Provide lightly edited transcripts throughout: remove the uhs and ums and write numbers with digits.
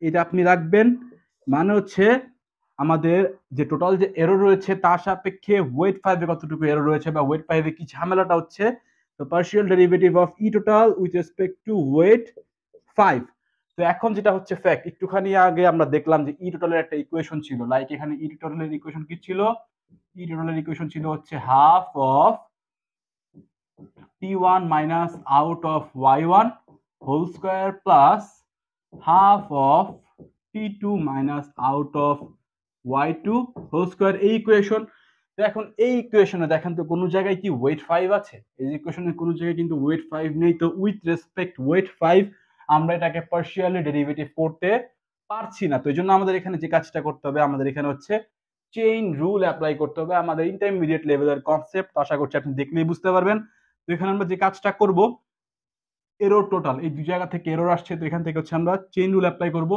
এটা আপনি রাখবেন। মানে হচ্ছে আমাদের যে টোটাল যে এরর রয়েছে তার সাপেক্ষে ওয়েট 5 এ কতটুকু এরর রয়েছে বা ওয়েট 5 এ কি ঝামেলাটা হচ্ছে। তো partial derivative of E total with respect to weight 5। তো এখন যেটা হচ্ছে ফ্যাক্ট, একটুখানি আগে আমরা দেখলাম যে ই টোটালের একটা ইকুয়েশন ছিল, লাইক এখানে ই টোটালের ইকুয়েশন কি ছিল? ই টোটালের ইকুয়েশন ছিল হচ্ছে half of t1 minus out of y1 whole square plus half of t2 minus out of y2 whole square, এই ইকুয়েশন। তো এখন এই ইকুয়েশনে দেখেন তো কোনো জায়গায় কি ওয়েট 5 আছে? এই ইকুয়েশনে কোনো জায়গায় কিন্তু ওয়েট 5 নেই। তো উইথ রেসপেক্ট ওয়েট 5 আমরা এটাকে পার্শিয়ালি ডেরিভেটিভ করতে পারছি না। তো এই জন্য আমাদের এখানে যে কাজটা করতে হবে, আমাদের এখানে হচ্ছে চেইন রুল অ্যাপ্লাই করতে হবে, আমাদের ইন্টারমিডিয়েট লেভেলের কনসেপ্ট। আশা করছি আপনি দেখলেই বুঝতে পারবেন। তো এখানে আমরা যে কাজটা করব, এরর টোটাল এই দুই জায়গা থেকে এরর আসছে, তো এখান থেকে হচ্ছে আমরা চেইন রুল অ্যাপ্লাই করব।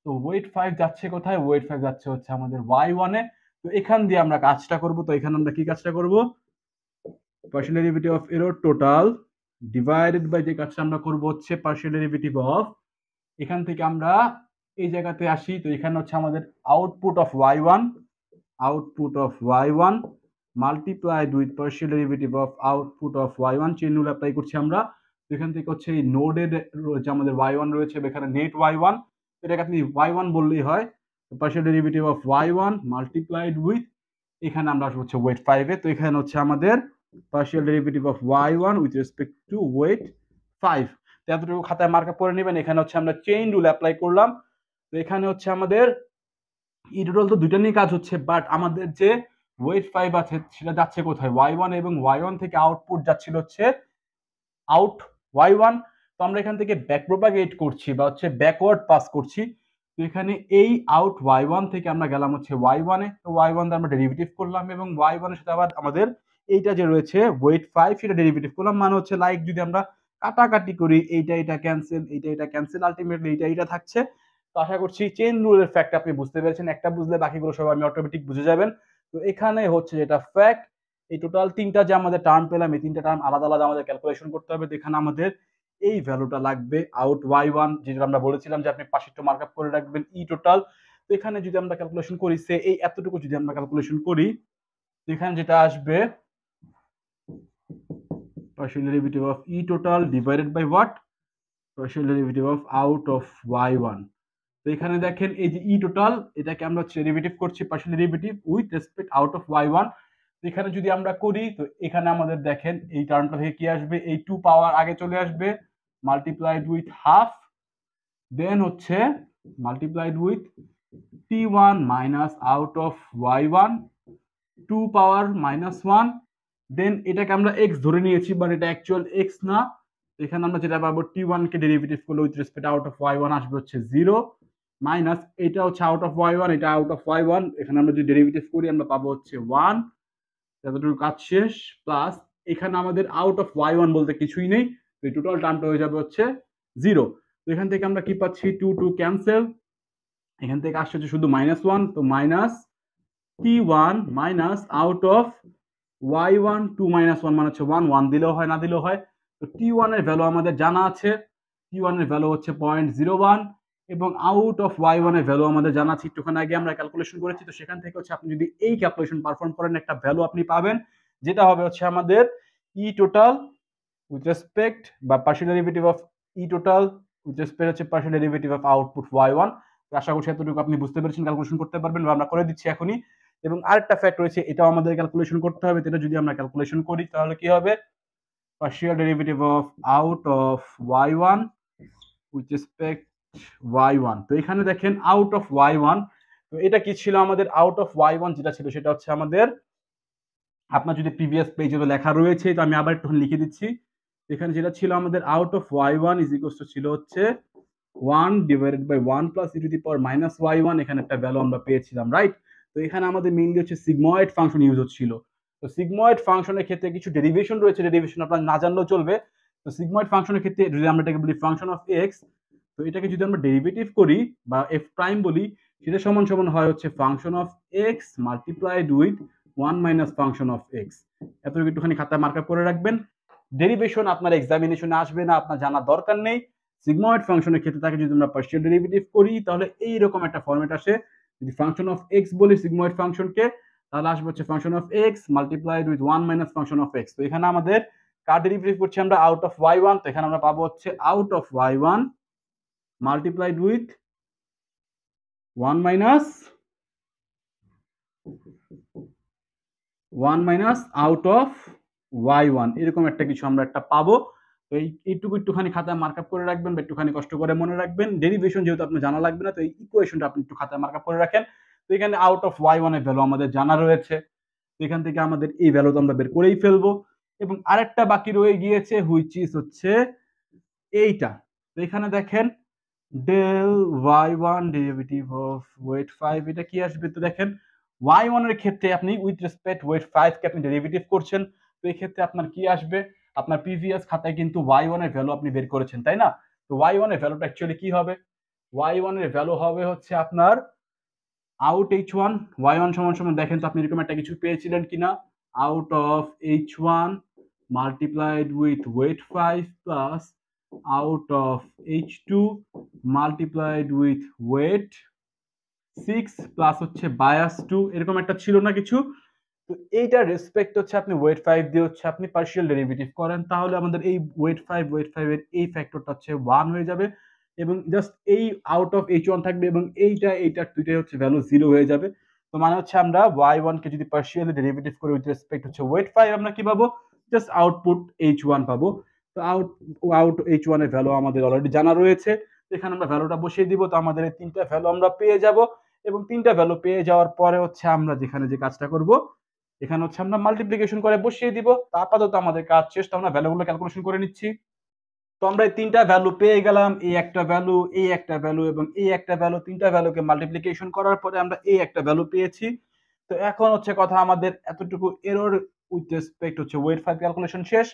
তো ওয়েট 5 যাচ্ছে কোথায়? ওয়েট 5 যাচ্ছে হচ্ছে আমাদের y1 এ। তো এখান দিয়ে আমরা কাজটা করব। তো এখানে আমরা কি কাজটা করব? Partial derivative of error total divided by, যে কাজটা আমরা করব হচ্ছে পার্শিয়াল ডেরিভেটিভ অফ, এখান থেকে আমরা এই জায়গাতে আসি। তো এখানে হচ্ছে আমাদের output of y1, output of y1 multiplied with partial derivative of output of y1, chain rule apply করছি আমরা। তো এখান থেকে হচ্ছে এই নোডে যে আমাদের y1 রয়েছে, এখানে নেট y1, এটাকে আপনি y1 বললেই হয়। তো partial derivative of y1 multiplied with, এখানে আমরা আসবো হচ্ছে ওয়েট 5 এ। তো এখানে হচ্ছে আমাদের partial derivative of y1 with respect to weight 5। তো এতটুকু খাতায় মার্কআপ করে নেবেন। এখানে হচ্ছে আমরা চেইন রুল অ্যাপ্লাই করলাম। তো এখানে হচ্ছে আমাদের ই টোটাল তো দুইটা নিয়ে কাজ হচ্ছে, বাট আমাদের যে ওয়েট 5 আছে সেটা যাচ্ছে কোথায়? y1, এবং y1 থেকে আউটপুট যাচ্ছিল হচ্ছে আউট y1। তো আমরা এখান থেকে ব্যাক প্রপাগেট করছি বা হচ্ছে ব্যাকওয়ার্ড পাস করছি। তো এখানে এই আউট y1 থেকে আমরা গেলাম হচ্ছে y1 এ। তো y1 দিয়ে আমরা ডেরিভেটিভ করলাম এবং y1 এর সাথে আবার আমাদের এইটা যে রয়েছে ওয়েট 5 সেটা ডেরিভেটিভ করলাম। মানে হচ্ছে লাইক যদি আমরা কাটাকাটি করি, এইটা এটা ক্যান্সেল, এইটা এটা ক্যান্সেল, আলটিমেটলি এইটা এটা থাকছে। তো আশা করছি চেইন রুলের ফ্যাক্ট আপনি বুঝতে পেরেছেন। একটা বুঝলে বাকিগুলো সব আপনি অটোমেটিক বুঝে যাবেন। তো এখানে হচ্ছে যেটা ফ্যাক্ট, এই টোটাল তিনটা যে আমাদের টার্ম পেলাম, এই তিনটা টার্ম আলাদা আলাদা আমাদের ক্যালকুলেশন করতে হবে। তো এখানে আমাদের এই ভ্যালুটা লাগবে আউট y1, যেটা আমরা বলেছিলাম যে আপনি পাশে একটু মার্কআপ করে রাখবেন ই টোটাল। তো এখানে যদি আমরা ক্যালকুলেশন করি, সে এই এতটুকু যদি আমরা ক্যালকুলেশন করি, তো এখানে যেটা আসবে partial derivative of e total divided by what? partial derivative of out of y1। তো এখানে দেখেন এই যে ই টোটাল, এটাকে আমরা ডেরিভেটিভ করছি partial derivative with respect out of y1। তো এখানে যদি আমরা করি, তো এখানে আমাদের দেখেন এই টার্মটা থেকে কি আসবে? এই 2 পাওয়ার আগে চলে আসবে, মাল্টিপ্লাইড উইথ হাফ, দেন হচ্ছে multiplied with t1 minus out of y1 2 power minus 1। দেন এটাকে আমরা x ধরে নিয়েছি, বাট এটা অ্যাকচুয়াল x না। এখানে আমরা যেটা পাবো t1 কে ডেরিভেটিভ করলে with respect out of y1 আসবে হচ্ছে 0, মাইনাস এটা হচ্ছে আউট অফ y1, এটা আউট অফ y1, এখানে আমরা যদি ডেরিভেটিভ করি আমরা পাবো হচ্ছে 1, এতটুকু কাজ শেষ। প্লাস এখানে আমাদের আউট অফ y1 বলতে কিছুই নেই, তো এই টোটাল টার্মটা হয়ে যাবে হচ্ছে 0। তো এখান থেকে আমরা কি পাচ্ছি? 2 2 ক্যান্সেল, এখান থেকে আসছে হচ্ছে শুধু -1। তো minus t1 minus out of y1, 2 - 1 মানে হচ্ছে 1, 1 দিলেও হয় না দিলেও হয়। তো t1 এর ভ্যালু আমাদের জানা আছে, t1 এর ভ্যালু হচ্ছে 0.01, এবং আউট অফ y1 এর ভ্যালু আমাদের জানা আছে, একটুখানি আগে আমরা ক্যালকুলেশন করেছি। তো সেখান থেকে হচ্ছে আপনি যদি এই ক্যালকুলেশন পারফর্ম করেন, একটা ভ্যালু আপনি পাবেন, যেটা হবে হচ্ছে আমাদের ই টোটাল উইথ রেসপেক্ট বা partial derivative of E total with respect হচ্ছে partial derivative of output y1। তো আশা করছি এতটুকু আপনি বুঝতে পেরেছেন, ক্যালকুলেশন করতে পারবেন, বা আমরা করে দিচ্ছি এখনই। এবং আরেকটা ফ্যাক্ট রয়েছে, এটাও আমাদের ক্যালকুলেশন করতে হবে। এটা যদি আমরা ক্যালকুলেশন করি তাহলে কি হবে? Partial derivative of out of y1 with respect y1। তো এখানে দেখেন আউট অফ y1, তো এটা কি ছিল? আমাদের আউট অফ y1 যেটা ছিল সেটা হচ্ছে আমাদের, আপনার যদি প্রিভিয়াস পেজে তো লেখা রয়েছে, তো আমি আবার একটু লিখে দিচ্ছি। এখানে যেটা ছিল আমাদের out of y1 is equals to ছিল হচ্ছে 1 divided by 1 plus e to the power minus y1, এখানে একটা ভ্যালু আমরা পেয়েছিলাম, রাইট? তো এখানে আমাদের মেইনলি হচ্ছে সিগময়েড ফাংশন ইউজ হচ্ছিল। তো সিগময়েড ফাংশনের ক্ষেত্রে কিছু ডেরিভেশন রয়েছে, ডেরিভেশন আপনার না জানলেও চলবে। তো সিগময়েড ফাংশনের ক্ষেত্রে যদি আমরা এটাকে বলি ফাংশন অফ এক্স, তো এটাকে যদি আমরা ডেরিভেটিভ করি বা এফ প্রাইম বলি, সেটা সমান সমান হয় হচ্ছে function of x multiplied with 1 minus function of x. এতটুকু একটুখানি খাতায় মার্কআপ করে রাখবেন। ডেরিভেশন আপনার এক্সামিনেশনে আসবে না, আপনার জানার দরকার নেই। সিগময়েড ফাংশনের ক্ষেত্রে তাকে যদি আমরা পার্শিয়াল ডেরিভেটিভ করি তাহলে এইরকম একটা ফরম্যাট আসে। যদি ফাংশন অফ এক্স বলি সিগময়েড ফাংশনকে, তাহলে আসবে হচ্ছে function of x multiplied with 1 minus function of x. তো এখানে আমাদের কার ডেরিভেটিভ করছি আমরা আউট অফ y1, তো এখানে আমরা পাবো হচ্ছে out of y1 multiplied with 1 minus out of y1, এরকম একটা কিছু আমরা একটা পাবো। তো এইটুকু একটুখানি খাতায় মার্কআপ করে রাখবেন বা একটুখানি কষ্ট করে মনে রাখবেন। ডেরিভেশন যেহেতু আপনার জানা লাগবে না, তো এই ইকুয়েশনটা আপনি একটু খাতায় মার্কআপ করে রাখেন। তো এখানে আউট অফ y1 এর ভ্যালু আমাদের জানা রয়েছে, তো এখান থেকে আমাদের এই ভ্যালু তো আমরা বের করেই ফেলবো। এবং আরেকটা বাকি রয়ে গিয়েছে হুইচ ইজ হচ্ছে এইটা। তো এখানে দেখেন del y1 derivative of wait 5, এটা কি আসবে? তো দেখেন y1 এর ক্ষেত্রে আপনি উইথ রেসপেক্ট ওয়েট 5 কে আপনি ডেরিভেটিভ করছেন, তো এই ক্ষেত্রে আপনার কি আসবে? আপনার প্রিভিয়াস খাতায় কিন্তু y1 এর ভ্যালু আপনি বের করেছেন, তাই না? তো y1 এর ভ্যালুটা অ্যাকচুয়ালি কি হবে? y1 এর ভ্যালু হবে হচ্ছে আপনার আউট h1, y1 সমান সমান দেখেন তো আপনি এরকম একটা কিছু পেয়েছিলেন কিনা, out of h1 multiplied with weight 5 plus out of h2 multiplied with weight 6 plus হচ্ছে বায়াস 2, এরকম একটা ছিল না কিছু? তো এইটার রেসপেক্ট হচ্ছে আপনি ওয়েট 5 দিয়ে হচ্ছে আপনি পার্শিয়াল ডেরিভেটিভ করেন, তাহলে আমাদের এই ওয়েট 5 এর এই ফ্যাক্টরটা হচ্ছে 1 হয়ে যাবে এবং জাস্ট এই আউট অফ h1 থাকবে এবং এইটার দুইটাই হচ্ছে ভ্যালু 0 হয়ে যাবে। তো মানে হচ্ছে আমরা y1 কে যদি পার্শিয়ালি ডেরিভেটিভ করি উইথ রেসপেক্ট হচ্ছে ওয়েট 5, আমরা কি পাবো? জাস্ট আউটপুট h1 পাবো। তো আউট h1 এর ভ্যালু আমাদের অলরেডি জানা রয়েছে, তো এখানে আমরা ভ্যালুটা বসিয়ে দিব। তো আমাদের এই তিনটা ভ্যালু আমরা পেয়ে যাব এবং তিনটা ভ্যালু পেয়ে যাওয়ার পরে হচ্ছে আমরা যেখানে যে কাজটা করব, এখানে হচ্ছে আমরা মাল্টিপ্লিকেশন করে বসিয়ে দিব। তো আপাতত আমাদের কাজ শেষ, তো আমরা ভ্যালুগুলো ক্যালকুলেশন করে নিচ্ছি। তো আমরা এই তিনটা ভ্যালু পেয়ে গেলাম, এই একটা ভ্যালু, এই একটা ভ্যালু এবং এই একটা ভ্যালু। তিনটা ভ্যালুকে মাল্টিপ্লিকেশন করার পরে আমরা এই একটা ভ্যালু পেয়েছি। তো এখন হচ্ছে কথা আমাদের এতটুকু এরর উইথ রেসপেক্ট হচ্ছে ওয়েট 5 ক্যালকুলেশন শেষ।